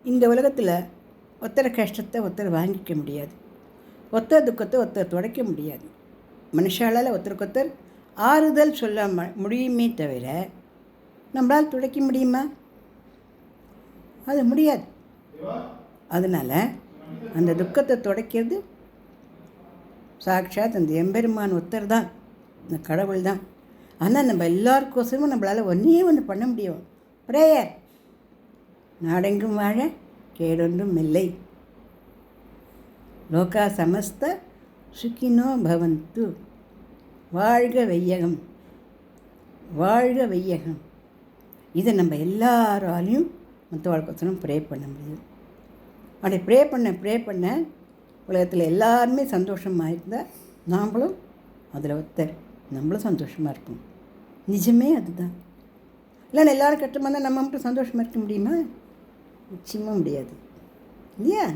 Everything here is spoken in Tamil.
இந்த உலகத்தில் ஒருத்தர் கஷ்டத்தை ஒருத்தர் வாங்கிக்க முடியாது, ஒருத்தர் துக்கத்தை ஒருத்தர் துடைக்க முடியாது. மனுஷாலால் ஒருத்தருக்கு ஒருத்தர் ஆறுதல் சொல்ல முடியுமே தவிர நம்மளால் துடைக்க முடியுமா? அது முடியாது. அதனால் அந்த துக்கத்தை துடைக்கிறது சாட்சாத் அந்த எம்பெருமான் ஒருத்தர் தான், அந்த கடவுள் தான். ஆனால் நம்ம எல்லாருக்கோசமும் நம்மளால் ஒன்று பண்ண முடியும், ப்ரேயர். நாடெங்கும் வாழ கேடொன்றும் இல்லை. லோகா சமஸ்த சுகினோ பவந்து. வாழ்க வையகம், வாழ்க வையகம். இதை நம்ம எல்லாராலையும் மற்றவாழ்க்கோசரம் ப்ரே பண்ண முடியும். அப்படி ப்ரே பண்ண உலகத்தில் எல்லாருமே சந்தோஷமாக இருந்தால் நாம்ளும் அதில் ஒருத்தர், நம்மளும் சந்தோஷமாக இருப்போம். நிஜமே அதுதான். இல்லைன்னா எல்லோரும் கஷ்டமாக இருந்தால் நம்ம மட்டும் சந்தோஷமாக இருக்க முடியுமா? நிச்சயமாக முடியாது இல்லையா?